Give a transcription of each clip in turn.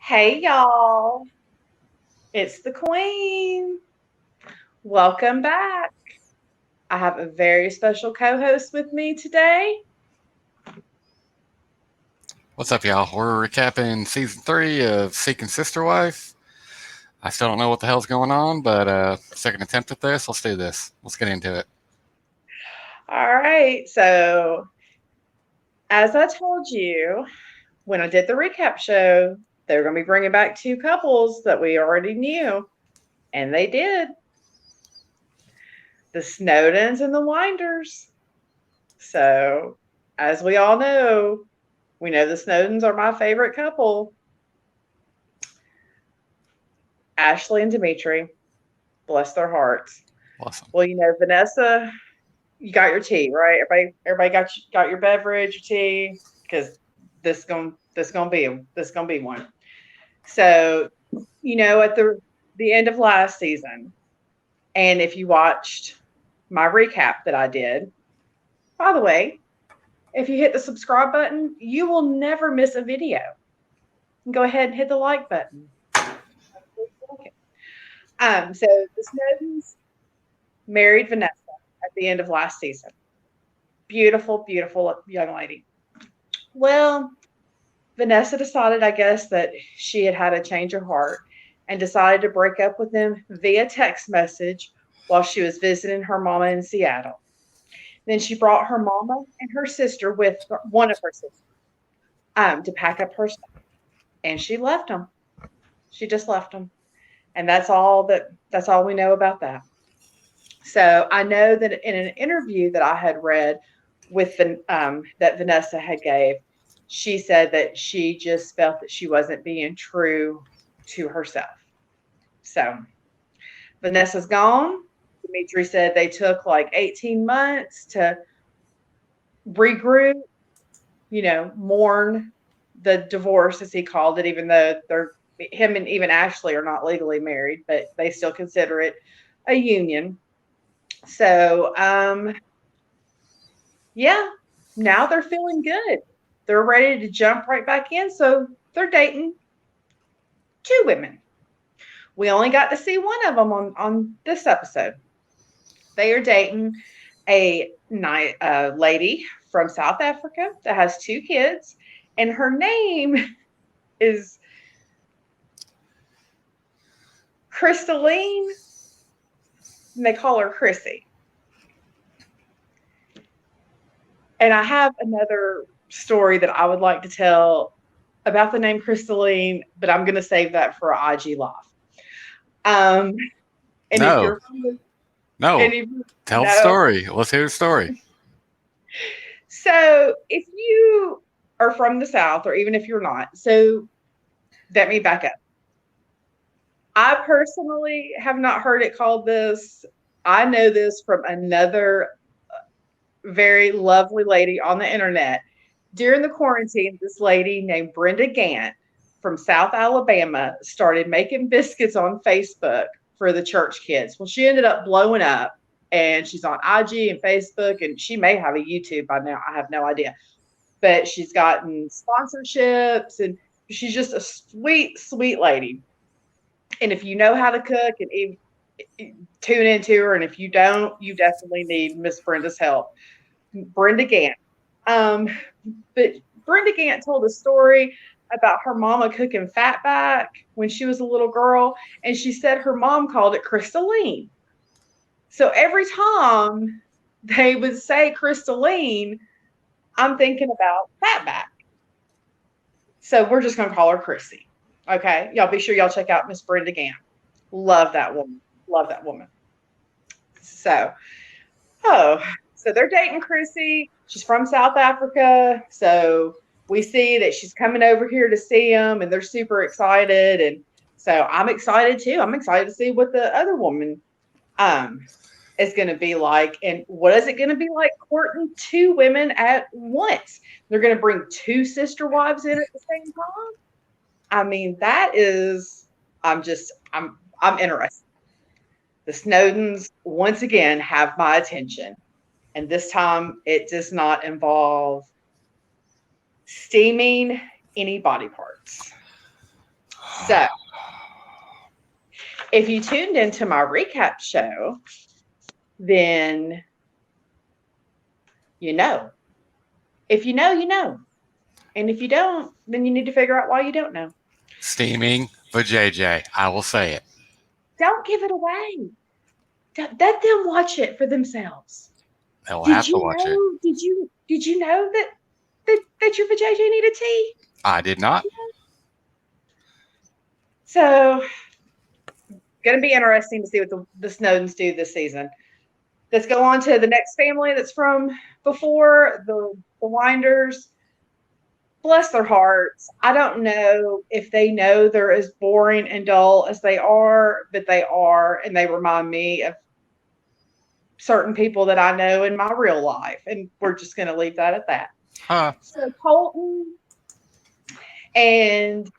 Hey y'all, it's the Queen. Welcome back. I have a very special co host with me today. What's up, y'all? We're recapping season 3 of Seeking Sister Wife. I still don't know what the hell's going on, but second attempt at this. Let's do this. Let's get into it. All right, so as I told you when I did the recap show, they were going to be bringing back two couples that we already knew, and they did, the Snowdens and the Winders. So, as we all know, we know the Snowdens are my favorite couple. Ashley and Dimitri, bless their hearts. Awesome. Well, Vanessa, you got your tea, right? Everybody got your beverage, your tea, because this gonna be one. So, at the end of last season, and if you watched my recap that I did, by the way, if you hit the subscribe button, you will never miss a video. Go ahead and hit the like button. So the Snowdens married Vanessa at the end of last season. Beautiful, beautiful young lady. Well, Vanessa decided, I guess, that she had a change of heart and decided to break up with him via text message while she was visiting her mama in Seattle. Then she brought her mama and her sister with one of her sisters to pack up her stuff, and she left them. She just left them, and that's all we know about that. So I know that in an interview that I had read with that Vanessa had gave, she said that she just felt that she wasn't being true to herself. So Vanessa's gone. Dimitri said they took like 18 months to regroup, mourn the divorce, as he called it, even though him and even Ashley are not legally married, but they still consider it a union. So, yeah, now they're feeling good. They're ready to jump right back in. So they're dating two women. We only got to see one of them on this episode. They are dating a lady from South Africa that has two kids, and her name is Crystalline, and they call her Chrissy. And I have another story that I would like to tell about the name Crystalline, but I'm going to save that for an IG Live. And if No, you're from the, no. and if Tell the no, story. Let's hear the story. so if you are from the South, or even if you're not, so let me back up. I personally have not heard it called this. I know this from another very lovely lady on the internet. During the quarantine, this lady named Brenda Gant from South Alabama started making biscuits on Facebook for the church kids. Well, she ended up blowing up, and she's on IG and Facebook, and she may have a YouTube by now. I have no idea. But she's gotten sponsorships, and she's just a sweet, sweet lady. And if you know how to cook, and tune into her, and if you don't, you definitely need Miss Brenda's help. Brenda Gant. Um, but Brenda Gant told a story about her mama cooking fatback when she was a little girl, and she said her mom called it crystalline. So every time they would say crystalline, I'm thinking about fatback. So we're just gonna call her Chrissy. Okay, y'all be sure y'all check out Miss Brenda Gant. Love that woman. Love that woman. So, oh, so they're dating Chrissy. She's from South Africa. So we see that she's coming over here to see them, and they're super excited. And so I'm excited too. I'm excited to see what the other woman um is going to be like, and what is it going to be like courting two women at once. They're going to bring two sister wives in at the same time. I mean, that is, I'm interested. The Snowdens once again have my attention, and this time it does not involve steaming any body parts. So, if you tuned into my recap show, then you know. If you know, you know. And if you don't, then you need to figure out why you don't know. Steaming for JJ. I will say it. Don't give it away. Let them watch it for themselves. They'll Did have to you watch it. know? Did you know that your vajayjay needed tea? I did not. So, going to be interesting to see what the Snowdens do this season. Let's go on to the next family that's from before the Winders. Bless their hearts. I don't know if they know they're as boring and dull as they are, but they are, and they remind me of certain people that I know in my real life. And we're just going to leave that at that. Huh. So Colton and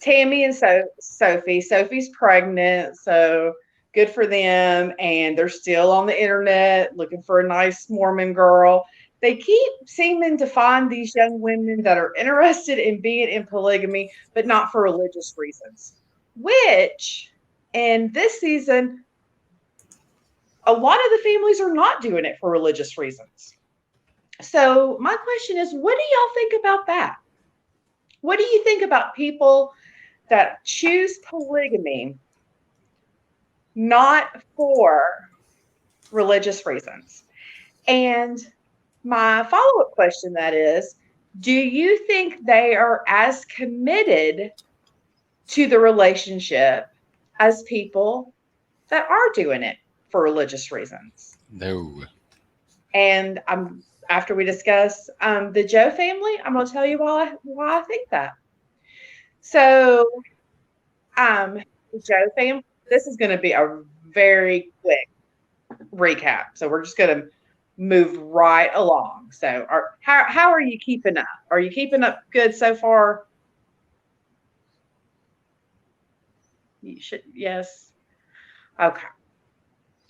Tammy and Sophie. Sophie's pregnant, so good for them. And they're still on the internet looking for a nice Mormon girl. They keep seeming to find these young women that are interested in being in polygamy, but not for religious reasons. Which, in this season, a lot of the families are not doing it for religious reasons. So my question is, what do y'all think about that? What do you think about people that choose polygamy not for religious reasons? And my follow-up question that is, do you think they are as committed to the relationship as people that are doing it for religious reasons? No. And after we discuss the Joe family, I'm going to tell you why I think that. So, the Joe family, this is going to be a very quick recap. So we're just going to move right along. So, how are you keeping up? Are you keeping up good so far? You should, yes. Okay.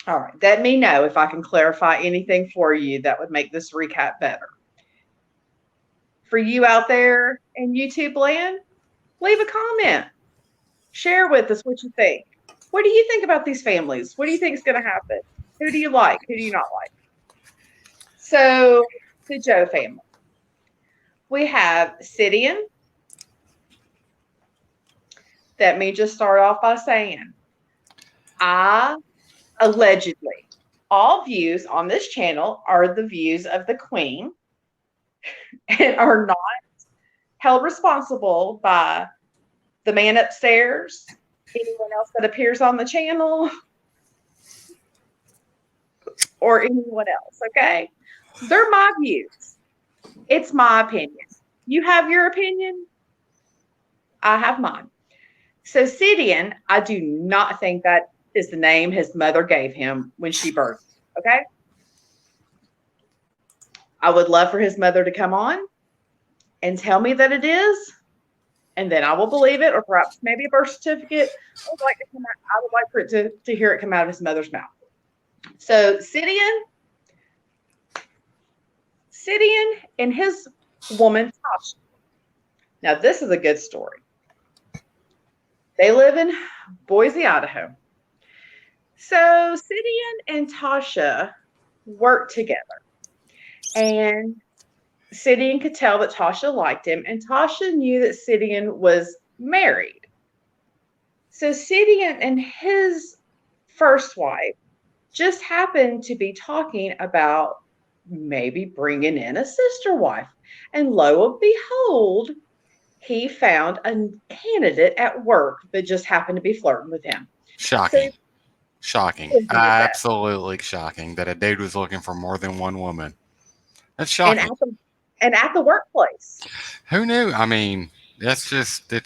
All right. Let me know if I can clarify anything for you that would make this recap better. For you out there in YouTube land, leave a comment. Share with us what you think. What do you think about these families? What do you think is going to happen? Who do you like? Who do you not like? So, the Joe family. We have Sidian. Let me just start off by saying, allegedly, all views on this channel are the views of the Queen and are not held responsible by the man upstairs, anyone else that appears on the channel, or anyone else, okay? They're my views. It's my opinion. You have your opinion. I have mine. So Sidian, I do not think that is the name his mother gave him when she birthed, okay? I would love for his mother to come on and tell me that it is, and then I will believe it, or perhaps maybe a birth certificate. I would like for it to hear it come out of his mother's mouth. So Sidian and his woman, Tasha. Now, this is a good story. They live in Boise, Idaho. So Sidian and Tasha worked together. And Sidian could tell that Tasha liked him, and Tasha knew that Sidian was married. So Sidian and his first wife just happened to be talking about maybe bringing in a sister wife. And lo and behold, he found a candidate at work that just happened to be flirting with him. Shocking. Shocking. Absolutely shocking that a dude was looking for more than one woman. That's shocking. And at the workplace. Who knew? I mean, it's a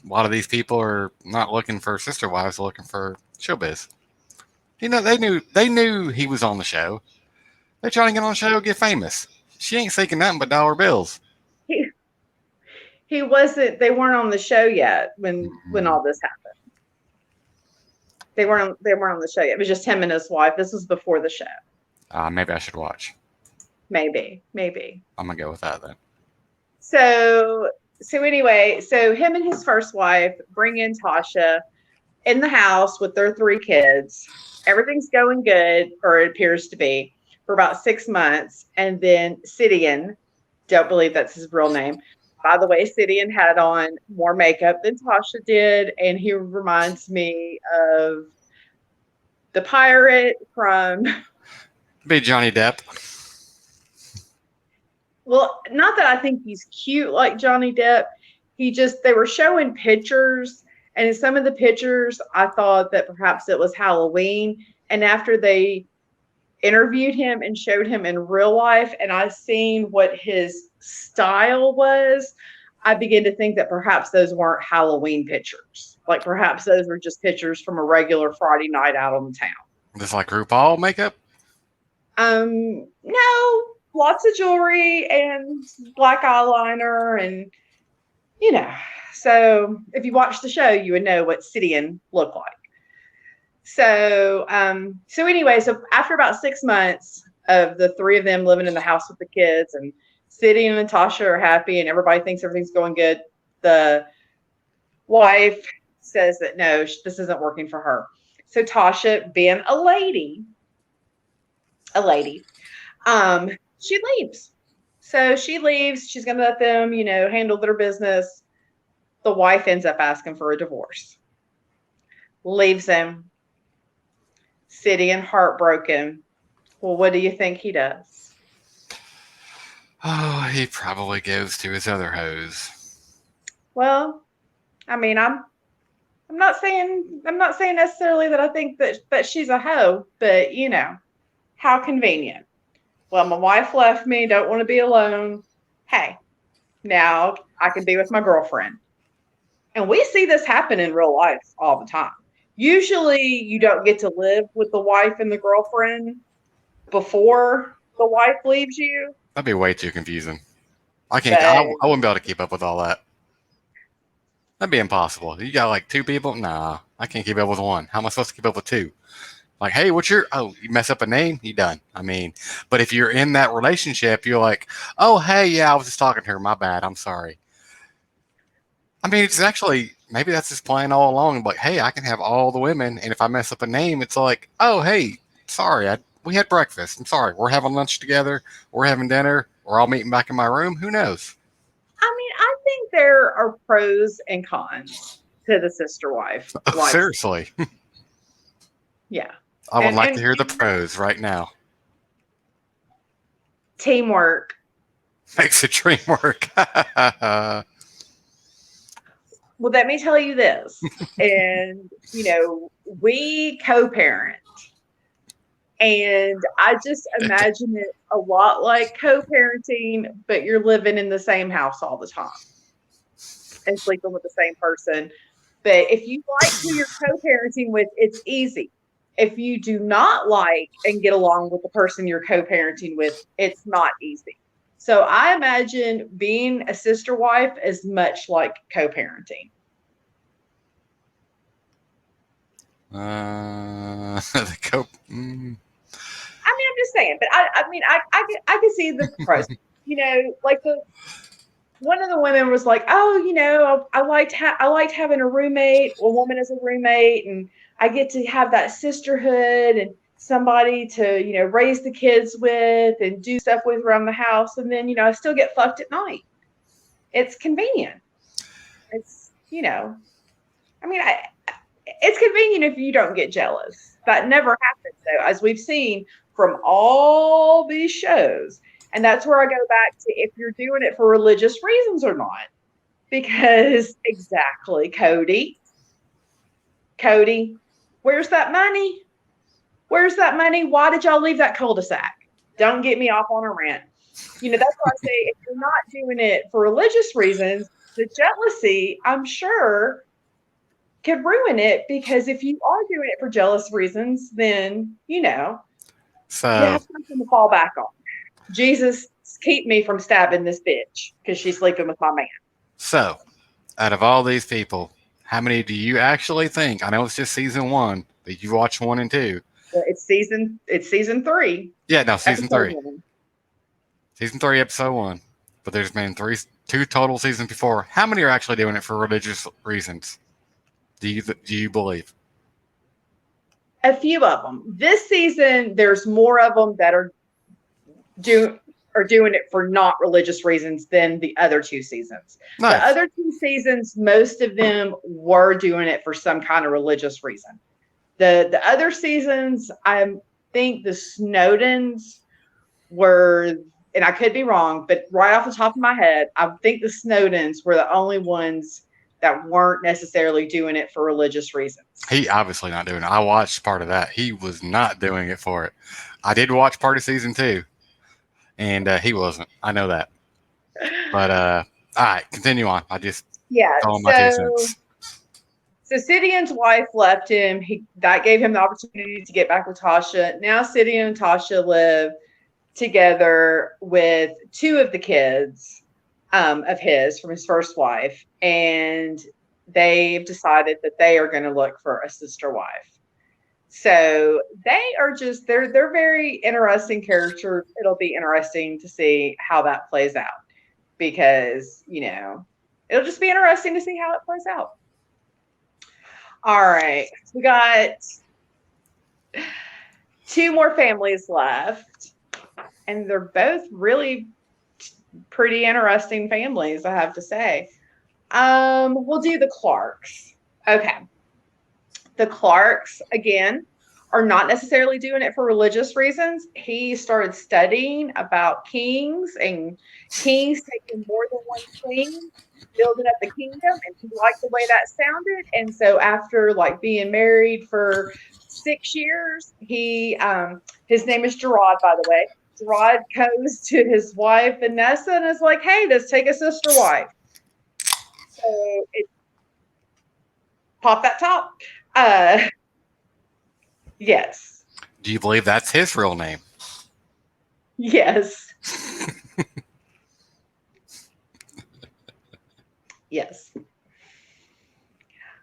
lot of these people are not looking for sister wives, they're looking for showbiz. You know, they knew he was on the show. They're trying to get on the show, get famous. She ain't seeking nothing but dollar bills. He wasn't. They weren't on the show yet when all this happened. They weren't on the show yet. It was just him and his wife. This was before the show. Maybe I should watch. Maybe. I'm gonna go with that then. So So anyway, so him and his first wife bring in Tasha in the house with their 3 kids. Everything's going good, or it appears to be, for about 6 months. And then Sidian, don't believe that's his real name. By the way, Sidian had on more makeup than Tasha did, and he reminds me of the pirate from. Be Johnny Depp. Well, not that I think he's cute like Johnny Depp. They were showing pictures, and in some of the pictures, I thought that perhaps it was Halloween. And after they interviewed him and showed him in real life, and I seen what his style was, I began to think that perhaps those weren't Halloween pictures. Like perhaps those were just pictures from a regular Friday night out on the town. Just like RuPaul makeup? No, lots of jewelry and black eyeliner, and so if you watch the show, you would know what Sidian looked like. So anyway, so after about 6 months of the 3 of them living in the house with the kids, and Sidian and Tasha are happy and everybody thinks everything's going good, the wife says that no, this isn't working for her. So Tasha, being a lady, she leaves. So she leaves. She's going to let them, handle their business. The wife ends up asking for a divorce. Leaves him. Sidian, heartbroken. Well, what do you think he does? Oh, he probably goes to his other hoes. Well, I mean, I'm not saying necessarily that I think that she's a hoe, but how convenient. Well, my wife left me, don't want to be alone. Hey, now I can be with my girlfriend. And we see this happen in real life all the time. Usually you don't get to live with the wife and the girlfriend before the wife leaves you. That'd be way too confusing. I wouldn't be able to keep up with all that. That'd be impossible. You got like 2 people? Nah, I can't keep up with 1. How am I supposed to keep up with 2? Like, hey, you mess up a name, you done. I mean, but if you're in that relationship, you're like, oh, hey, yeah, I was just talking to her. My bad. I'm sorry. I mean, it's actually, maybe that's his plan all along. Like, hey, I can have all the women. And if I mess up a name, it's like, oh, hey, sorry. We had breakfast. I'm sorry. We're having lunch together. We're having dinner. We're all meeting back in my room. Who knows? I mean, I think there are pros and cons to the sister wife. Oh, seriously. Yeah. I would like to hear the pros right now. Teamwork. Makes the dream work. Well, let me tell you this. And, we co-parent. And I just imagine it a lot like co-parenting, but you're living in the same house all the time and sleeping with the same person. But if you like who you're co-parenting with, it's easy. If you do not like and get along with the person you're co-parenting with, it's not easy. So I imagine being a sister wife is much like co-parenting. The co. I mean, I'm just saying, but I can see the pros. Like one of the women was like, "Oh, I liked having a woman as a roommate, and I get to have that sisterhood and somebody to raise the kids with and do stuff with around the house, and then I still get fucked at night. It's convenient. It's it's convenient if you don't get jealous. That never happens, though, as we've seen from all these shows. And that's where I go back to if you're doing it for religious reasons or not. Because exactly, Cody, where's that money? Where's that money? Why did y'all leave that cul-de-sac? Don't get me off on a rant. That's why I say if you're not doing it for religious reasons, the jealousy, I'm sure, could ruin it, because if you are doing it for jealous reasons, then you have something to fall back on. Jesus, keep me from stabbing this bitch because she's sleeping with my man. So, out of all these people, how many do you actually think? I know it's just season 1, but you watch 1 and 2. It's season 3. Yeah, no, season 3. 1. Season 3, episode 1. but there's been two total seasons before. How many are actually doing it for religious reasons? Do you believe? A few of them. This season, there's more of them that are doing it for not religious reasons than the other two seasons. The Nice. other two seasons, most of them were doing it for some kind of religious reason. The other seasons, I think the Snowdens were, and I could be wrong, but right off the top of my head, I think the Snowdens were the only ones that weren't necessarily doing it for religious reasons. He obviously not doing it. I watched part of that. He was not doing it for it. I did watch part of season 2, and he wasn't. I know that. But all right, continue on. I just told my 2 cents. So Sidian's wife left him. That gave him the opportunity to get back with Tasha. Now Sidian and Tasha live together with 2 of the kids of his from his first wife, and they've decided that they are going to look for a sister wife. So they're very interesting characters. It'll be interesting to see how that plays out, because it'll just be interesting to see how it plays out. All right, we got 2 more families left, and they're both really pretty interesting families, I have to say. We'll do the Clarks. Okay. The Clarks, again, are not necessarily doing it for religious reasons. He started studying about kings and kings taking more than one queen, building up the kingdom, and he liked the way that sounded. And so after being married for 6 years, his name is Gerard, by the way. Gerard goes to his wife Vanessa and is like, "Hey, let's take a sister wife." So pop that top. Yes. Do you believe that's his real name? Yes. Yes.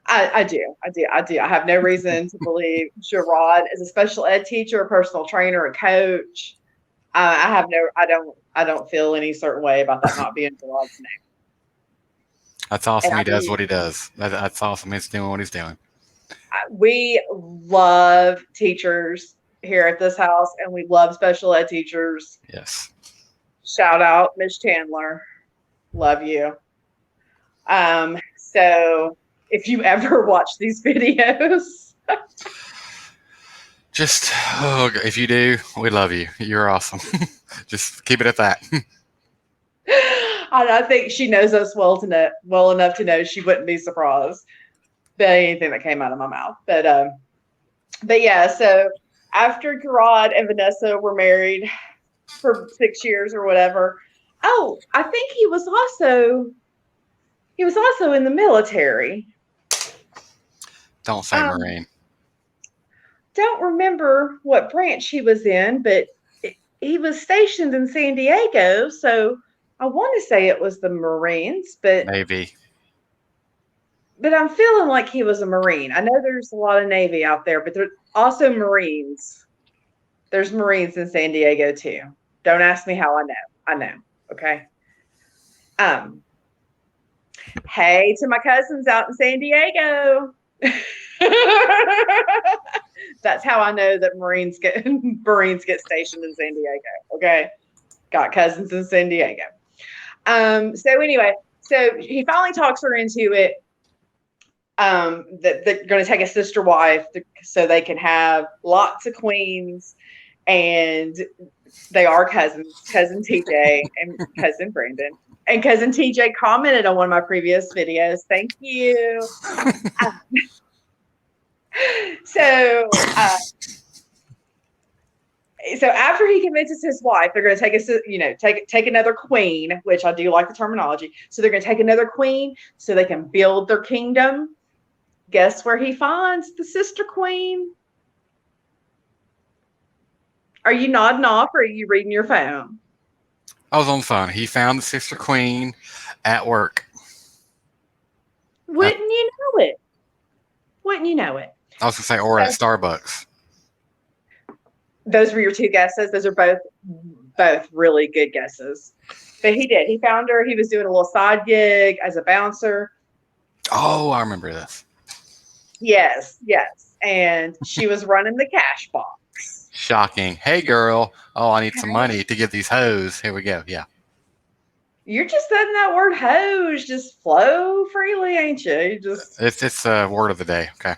I do. I have no reason to believe Gerard is a special ed teacher, a personal trainer, a coach. I don't feel any certain way about that not being Gerard's name. That's awesome. He does what he does. That's awesome. He's doing what he's doing. We love teachers here at this house, and we love special ed teachers. Yes. Shout out, Miss Chandler. Love you. So if you ever watch these videos, if you do, we love you. You're awesome. Just keep it at that. I think she knows us well enough to know she wouldn't be surprised by anything that came out of my mouth. But yeah, so after Gerard and Vanessa were married for 6 years or whatever, I think he was also in the military. Don't say Marine. Don't remember what branch he was in, but he was stationed in San Diego, so I want to say it was the Marines, but Navy. But I'm feeling like he was a Marine. I know there's a lot of Navy out there, but there's also Marines. There's Marines in San Diego too. Don't ask me how I know. I know. Okay. Hey to my cousins out in San Diego. That's how I know that Marines get stationed in San Diego. Okay. Got cousins in San Diego. So anyway, so he finally talks her into it. That they're going to take a sister wife so they can have lots of queens, and they are cousins, cousin TJ and cousin Brandon. And cousin TJ commented on one of my previous videos. Thank you. So after he convinces his wife, they're going to take another queen, which I do like the terminology. So they're going to take another queen so they can build their kingdom. Guess where he finds the sister queen? Are you nodding off, or are you reading your phone? I was on the phone. He found the sister queen at work. Wouldn't you know it? Wouldn't you know it? I was going to say, or at Starbucks. Those were your 2 guesses. Those are both really good guesses. But he did. He found her. He was doing a little side gig as a bouncer. Oh, I remember this. Yes, yes. And she was running the cash box. Shocking. Hey, girl. Oh, I need some Okay. money to get these hoes. Here we go. Yeah. You're just letting that word hose just flow freely, ain't you? You just It's a word of the day. Okay.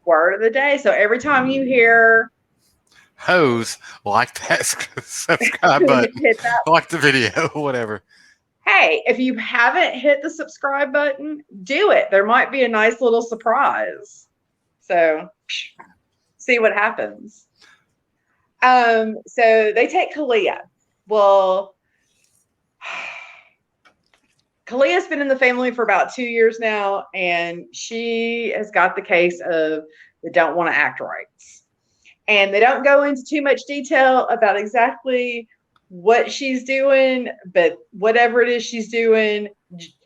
word of the day. So every time you hear Hoes, like that subscribe button, hit that, like the video, whatever. hey, if you haven't hit the subscribe button, do it. There might be a nice little surprise. So see what happens. So they take Kalia. Well, Kalia's been in the family for about 2 years now, and she has got the case of the don't want to act rights. And they don't go into too much detail about exactly what she's doing, but whatever it is she's doing,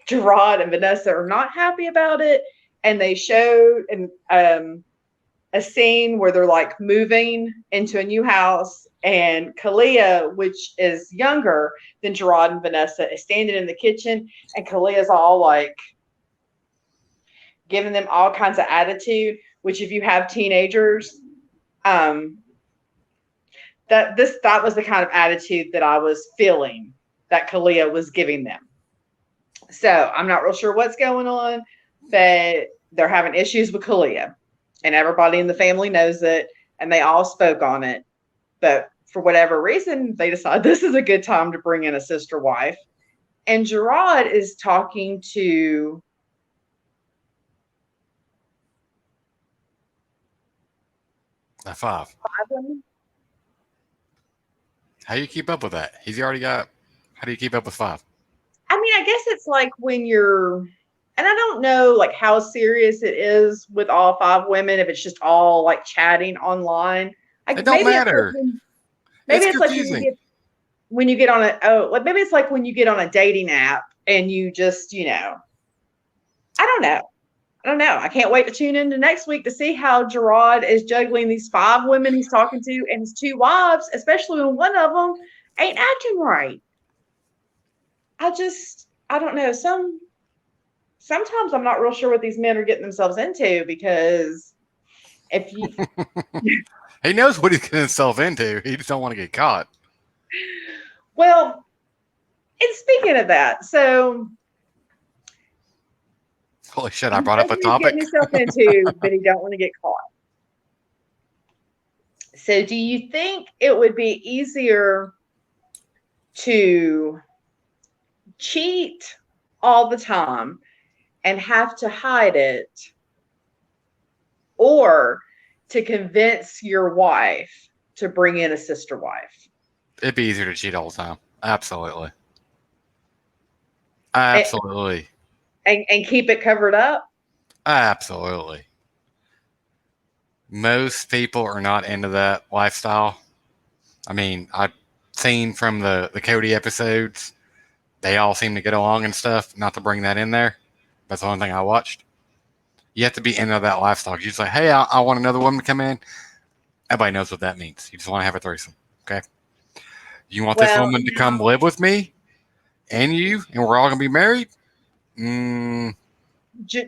Gerard and Vanessa are not happy about it. And they showed a scene where they're like moving into a new house, and Kalia, which is younger than Gerard and Vanessa, is standing in the kitchen, and Kalia's all like giving them all kinds of attitude, which if you have teenagers, that was the kind of attitude that I was feeling that Kalia was giving them. So I'm not real sure what's going on, but they're having issues with Kalia, and everybody in the family knows it, and they all spoke on it. But for whatever reason, they decide this is a good time to bring in a sister wife. And Gerard is talking to A 5. 5 women. How do you keep up with that? He's already got. How do you keep up with 5? I mean, I guess it's like when you're, and I don't know like how serious it is with all 5 women, if it's just all like chatting online. It don't matter. Maybe It's it's like confusing. when you get on like maybe it's like when you get on a dating app and you just, I don't know. I don't know. I can't wait to tune into next week to see how Gerard is juggling these 5 women he's talking to and his 2 wives, especially when one of them ain't acting right. I don't know. Sometimes I'm not real sure what these men are getting themselves into, because if you, He knows what he's getting himself into. He just don't want to get caught. well, and speaking of that, so Holy shit! he I brought knows up a what he's getting topic. himself into, but he don't want to get caught. So do you think it would be easier to cheat all the time and have to hide it, or to convince your wife to bring in a sister wife? It'd be easier to cheat all the time. Absolutely. And, Absolutely. and keep it covered up? Absolutely. Most people are not into that lifestyle. I mean, I've seen from the Cody episodes, they all seem to get along and stuff. Not to bring that in there. That's the only thing I watched. You have to be into that lifestyle. You just like, hey, I want another woman to come in. Everybody knows what that means. You just want to have a threesome. Okay. You want this Well, woman to come live with me and you, and we're all going to be married? Mm,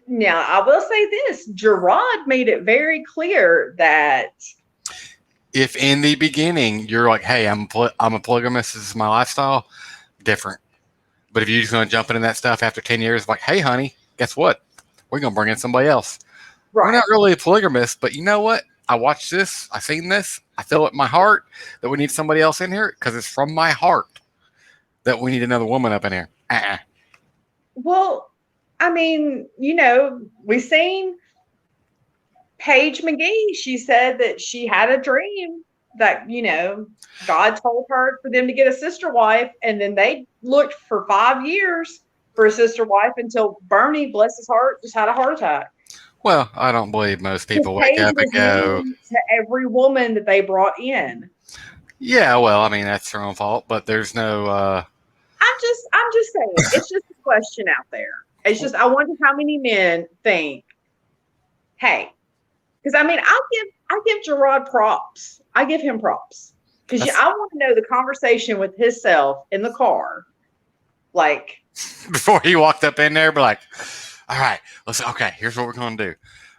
now I will say this: Gerard made it very clear that if in the beginning you're like, hey, I'm a polygamist, this is my lifestyle, different. But if you're just going to jump into that stuff after 10 years, like, hey, honey, guess what? We're going to bring in somebody else. We're right. not really a polygamist, but you know what? I watched this. I seen this. I feel it in my heart that we need somebody else in here because it's from my heart that we need another woman up in here. Well, I mean, we seen Paige McGee. She said that she had a dream that, God told her for them to get a sister wife. And then they looked for 5 years for a sister wife until Bernie, bless his heart, just had a heart attack. Well, I don't believe most Because people wake Paige up and was go, mean to every woman that they brought in. yeah, well, I mean, that's their own fault, but there's no, I'm just saying, it's just a question out there. It's just, I wonder how many men think, hey, because I mean, I give Gerard props. I give him props because I want to know the conversation with himself in the car Like, Before he walked up in there, be like, all right, okay, here's what we're going to do.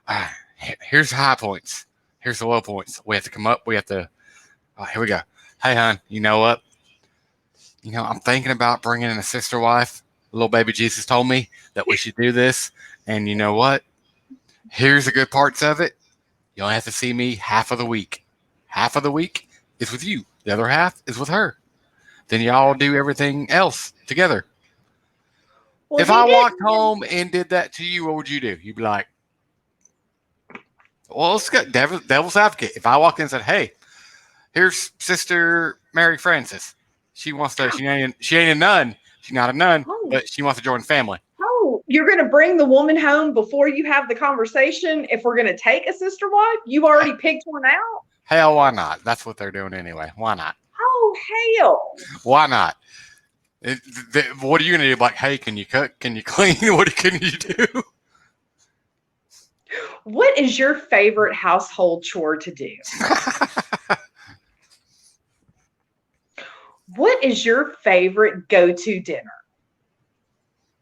All right, here's the high points. Here's the low points. We have to come up. We have to, here we go. Hey, hon, you know what? I'm thinking about bringing in a sister wife. Little baby Jesus told me that we should do this. And you know what? Here's the good parts of it. You only have to see me half of the week. Half of the week is with you. The other half is with her. Then y'all do everything else together. well, If he I did. walked home and did that to you, what would you do? You'd be like, well, let's go devil's advocate. If I walked in and said, hey, here's Sister Mary Frances. She wants to, she ain't a nun. She's not a nun, Oh, but she wants to join the family. oh, you're going to bring the woman home before you have the conversation. If we're going to take a sister wife, you already picked one out. Hell, why not? That's what they're doing anyway. Why not? Oh, hell. Why not? What are you going to do? Like, hey, can you cook? Can you clean? What can you do? What is your favorite household chore to do? What is your favorite go-to dinner?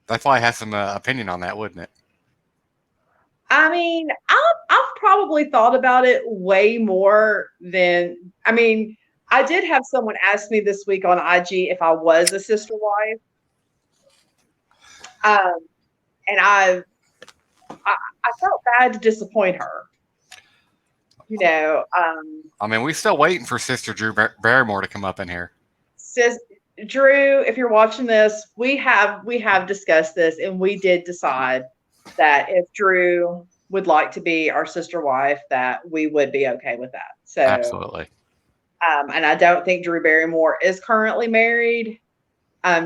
That's why I have some opinion on that, wouldn't it? I mean, I've probably thought about it way more than, I did have someone ask me this week on IG if I was a sister wife. And I felt bad to disappoint her. We're still waiting for Sister Drew Barrymore to come up in here. Sis, Drew, if you're watching this, we have discussed this, and we did decide that if Drew would like to be our sister wife, that we would be okay with that. So absolutely. And I don't think Drew Barrymore is currently married.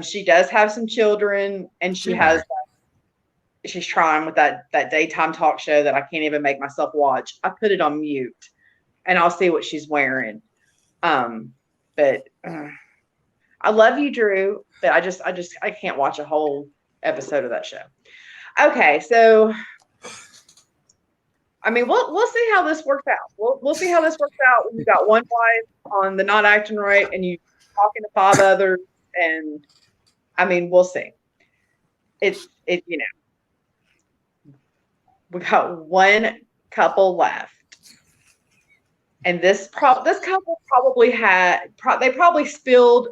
She does have some children, and she's trying with that daytime talk show that I can't even make myself watch. I put it on mute, and I'll see what she's wearing. But I love you, Drew, but I can't watch a whole episode of that show. Okay, so we'll see how this works out. We'll see how this works out when you got one wife on the not acting right and you talking to 5 others, and we'll see. We got one couple left. And this couple probably spilled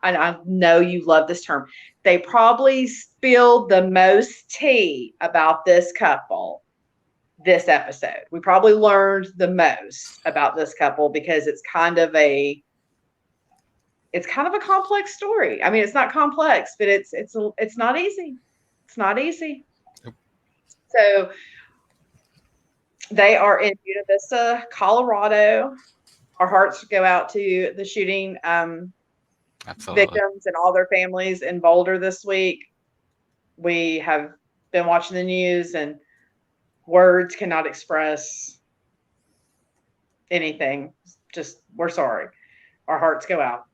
and I know you love this term. They probably spilled the most tea about this couple this episode. We probably learned the most about this couple because it's kind of a complex story. It's not complex, but it's not easy. It's not easy. Nope. So they are in Buena Vista, Colorado. Our hearts go out to the shooting victims and all their families in Boulder this week. We have been watching the news, and words cannot express anything. Just, we're sorry. Our hearts go out.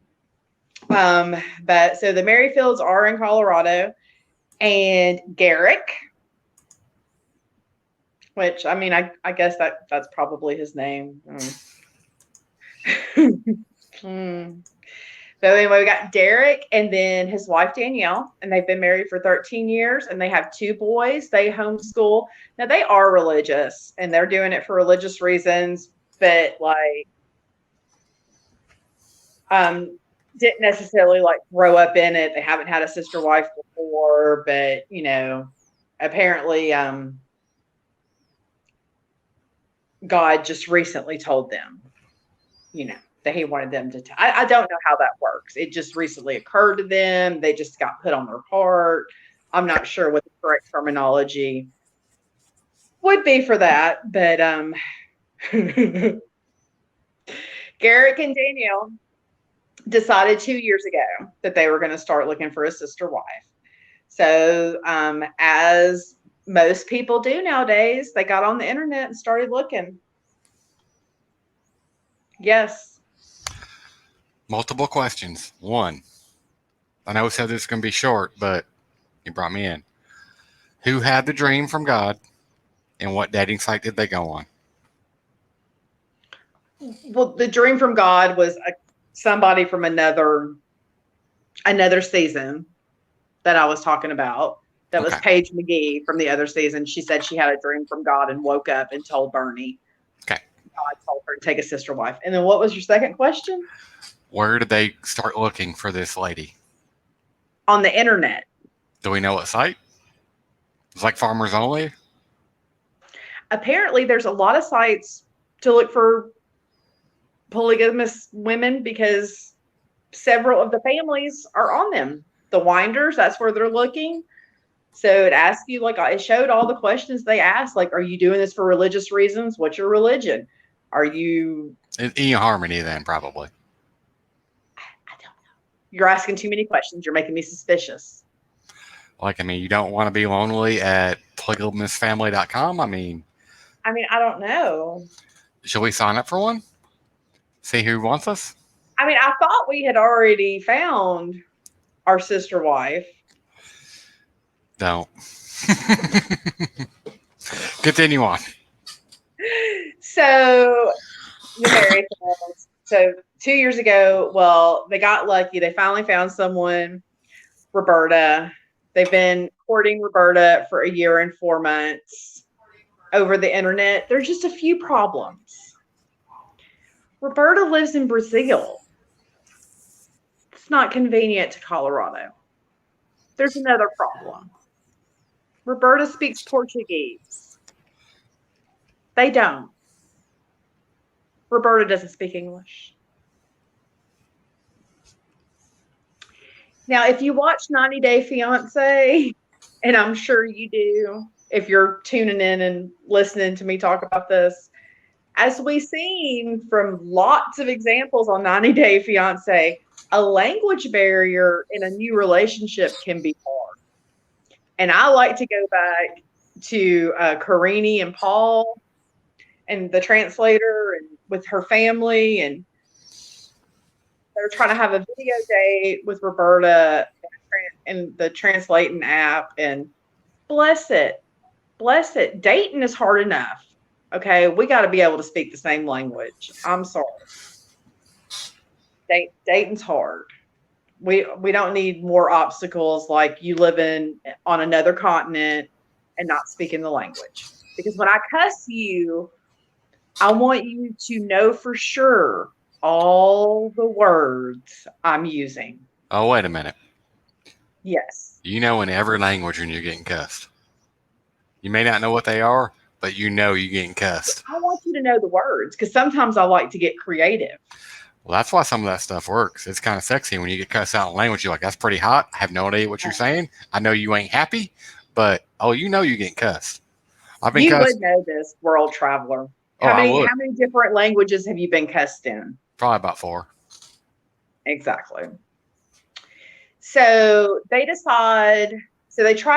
But so the Merrifields are in Colorado, and Garrick, which I guess that's probably his name. So anyway, we got Derek and then his wife Danielle, and they've been married for 13 years, and they have 2 boys. They homeschool. Now they are religious, and they're doing it for religious reasons, but didn't necessarily grow up in it. They haven't had a sister wife before, but apparently God just recently told them, that he wanted them to. I don't know how that works. It just recently occurred to them. They just got put on their heart. I'm not sure what the correct terminology would be for that, but Garrick and Danielle decided 2 years ago that they were going to start looking for a sister wife. So as most people do nowadays, they got on the internet and started looking. Yes. Multiple questions. 1, I know we said this is going to be short, but you brought me in. Who had the dream from God, and what dating site did they go on? Well, the dream from God was somebody from another season. that I was talking about. That was Okay. Paige McGee from the other season. She said she had a dream from God and woke up and told Bernie. Okay. God told her to take a sister wife. And then what was your second question? Where did they start looking for this lady? On the internet. Do we know what site? It's like Farmers Only. Apparently, there's a lot of sites to look for polygamous women because several of the families are on them. The Winders, that's where they're looking. So it asks you, like, it showed all the questions they asked, like, are you doing this for religious reasons? What's your religion? Are you? eHarmony, then probably. I don't know. You're asking too many questions. You're making me suspicious. Like, I mean, you don't want to be lonely at polygalousfamily.com. I don't know. Should we sign up for one? See who wants us? I thought we had already found our sister wife. Don't. Continue on. So the Merrifield. So 2 years ago, well, they got lucky. They finally found someone, Roberta. They've been courting Roberta for 1 year and 4 months over the internet. There's just a few problems. Roberta lives in Brazil. It's not convenient to Colorado. There's another problem. Roberta speaks Portuguese. They don't. Roberta doesn't speak English. Now, if you watch 90 Day Fiance, and I'm sure you do, if you're tuning in and listening to me talk about this, as we've seen from lots of examples on 90 Day Fiance, a language barrier in a new relationship can be hard. And I like to go back to Karini and Paul and the translator and with her family, and they're trying to have a video date with Roberta and the translating app, and bless it. Dating is hard enough. Okay, we got to be able to speak the same language. I'm sorry. Dating's hard. We don't need more obstacles like you living on another continent and not speaking the language. Because when I cuss you, I want you to know for sure all the words I'm using. Oh, wait a minute. Yes. You know in every language when you're getting cussed. You may not know what they are, but you know you're getting cussed. I want you to know the words because sometimes I like to get creative. Well, that's why some of that stuff works. It's kind of sexy when you get cussed out in language. You're like, that's pretty hot. I have no idea what you're saying. I know you ain't happy, but you know you're getting cussed. I've been You cussed. would know this, world traveler. How many different languages have you been cussed in? Probably about 4. Exactly. So they try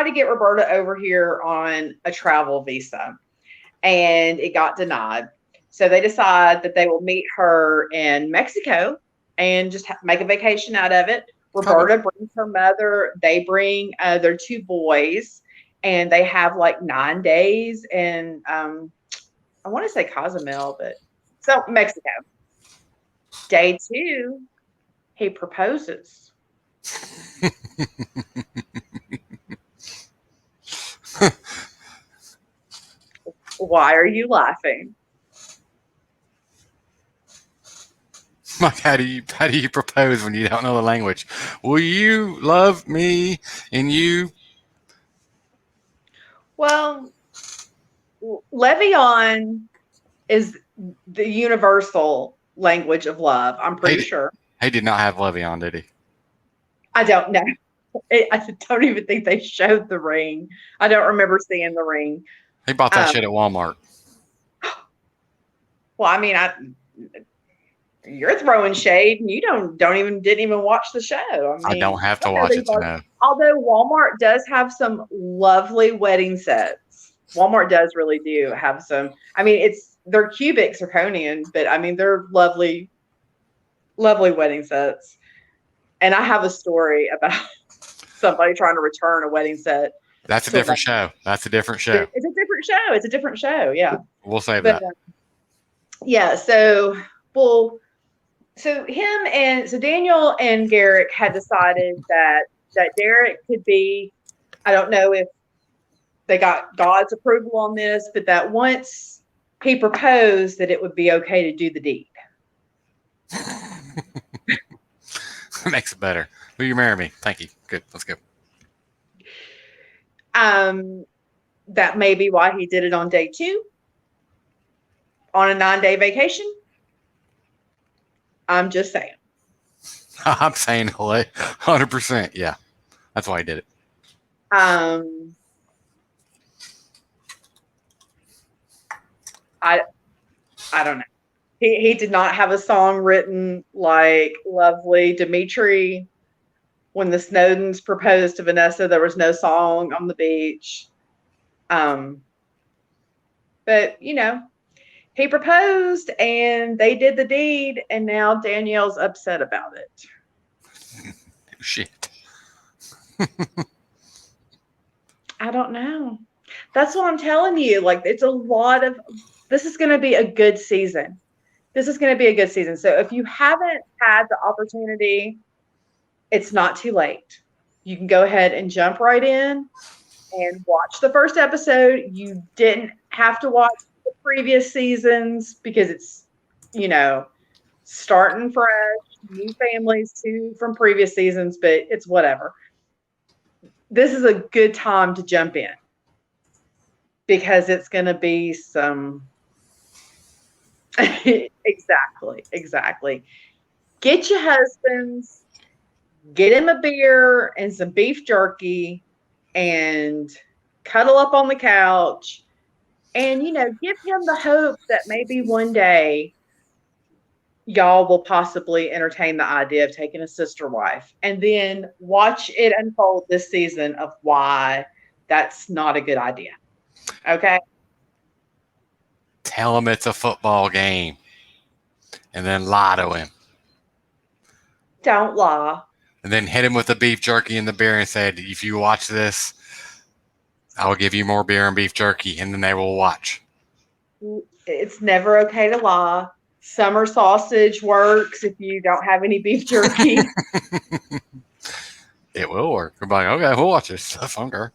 to get Roberta over here on a travel visa, and it got denied. So they decide that they will meet her in Mexico and just make a vacation out of it. Roberta brings her mother. They bring their 2 boys, and they have like 9 days in, I want to say Cozumel, but so Mexico. Day 2, he proposes. Why are you laughing? Like, how do you propose when you don't know the language? Will you love me and you? Well, Levion is the universal language of love. I'm pretty sure. He did not have Levion, did he? I don't know. I don't even think they showed the ring. I don't remember seeing the ring. He bought that shit at Walmart. Well, you're throwing shade, and you didn't even watch the show. I don't have to watch it to know. Although Walmart does have some lovely wedding sets. Walmart does really do have some. They're cubic zirconian, but they're lovely, lovely wedding sets. And I have a story about somebody trying to return a wedding set. That's a different show. It's a different show. Yeah. We'll save that. Yeah. So Daniel and Garrick had decided that that Derek could be, I don't know if they got God's approval on this, but that once he proposed that it would be okay to do the deed. Makes it better. Will you marry me? Thank you. Good. Let's go. That may be why he did it on day 2 on a 9-day vacation. I'm just saying. I'm saying 100%. Yeah. That's why he did it. I don't know. He did not have a song written like lovely Dimitri. When the Snowdens proposed to Vanessa, there was no song on the beach. But he proposed and they did the deed, and now Danielle's upset about it. Shit. I don't know. That's what I'm telling you. Like, it's a lot of, this is going to be a good season. This is going to be a good season. So if you haven't had the opportunity, it's not too late. You can go ahead and jump right in and watch the first episode. You didn't have to watch the previous seasons because it's, starting fresh, new families too from previous seasons, but it's whatever. This is a good time to jump in because it's going to be some. Exactly. Get your husbands, get him a beer and some beef jerky, and cuddle up on the couch, and give him the hope that maybe one day y'all will possibly entertain the idea of taking a sister wife, and then watch it unfold this season of why that's not a good idea. Okay? Tell him it's a football game and then lie to him. Don't lie. And then hit him with the beef jerky and the beer and say, if you watch this, I will give you more beer and beef jerky, and then they will watch. It's never okay to lie. Summer sausage works if you don't have any beef jerky. It will work. We're like, okay, we'll watch this stuff. Okay.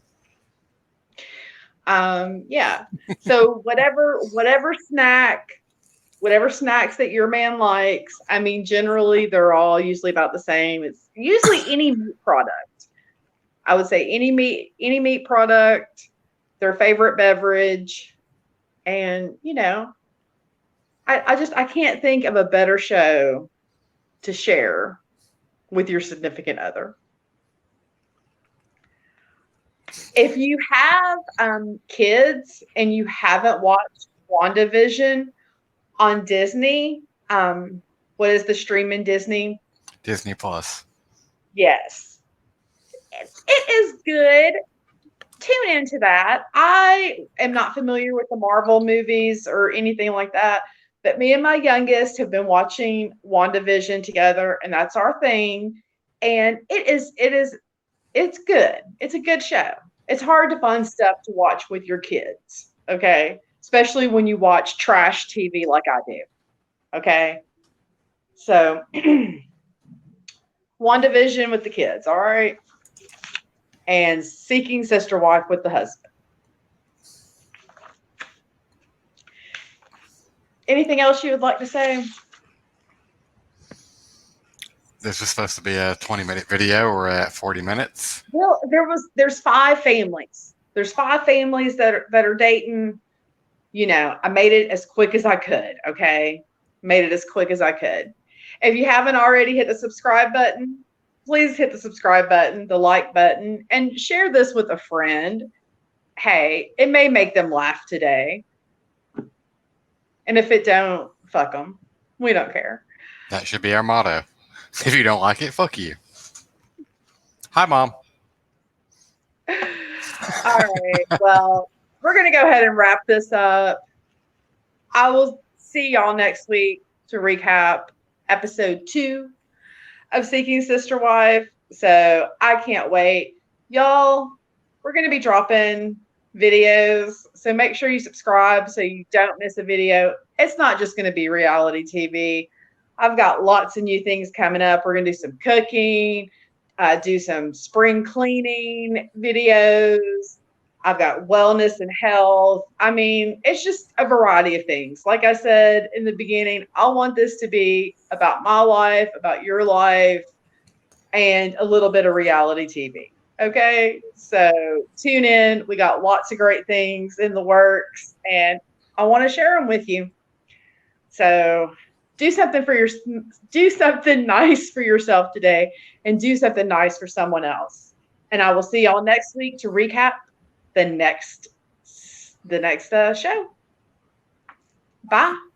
Yeah. So whatever snacks that your man likes, I mean, generally they're all usually about the same. It's usually any meat product. I would say any meat product, their favorite beverage, and I can't think of a better show to share with your significant other. If you have kids and you haven't watched WandaVision on Disney, what is the streaming Disney? Disney Plus. Yes. It is good. Tune into that. I am not familiar with the Marvel movies or anything like that, but me and my youngest have been watching WandaVision together, and that's our thing. And it's good. It's a good show. It's hard to find stuff to watch with your kids, okay? Especially when you watch trash TV like I do, okay? So, WandaVision with the kids, all right? And Seeking Sister Wife with the husband. Anything else you would like to say? This was supposed to be a 20-minute video. We're at 40 minutes. Well, there's 5 families. There's 5 families that are dating. I made it as quick as I could, okay? Made it as quick as I could. If you haven't already hit the subscribe button, please hit the subscribe button, the like button, and share this with a friend. Hey, it may make them laugh today. And if it don't, fuck them. We don't care. That should be our motto. If you don't like it, fuck you. Hi, Mom. All right. Well, we're going to go ahead and wrap this up. I will see y'all next week to recap episode 2 of Seeking Sister Wife. So I can't wait. Y'all, we're going to be dropping videos. So make sure you subscribe so you don't miss a video. It's not just going to be reality TV. I've got lots of new things coming up. We're going to do some cooking. do some spring cleaning videos. I've got wellness and health. I mean, it's just a variety of things. Like I said in the beginning, I want this to be about my life, about your life, and a little bit of reality TV. Okay. So tune in. We got lots of great things in the works, and I want to share them with you. So do something for your do something nice for yourself today, and do something nice for someone else. And I will see y'all next week to recap the next show. Bye.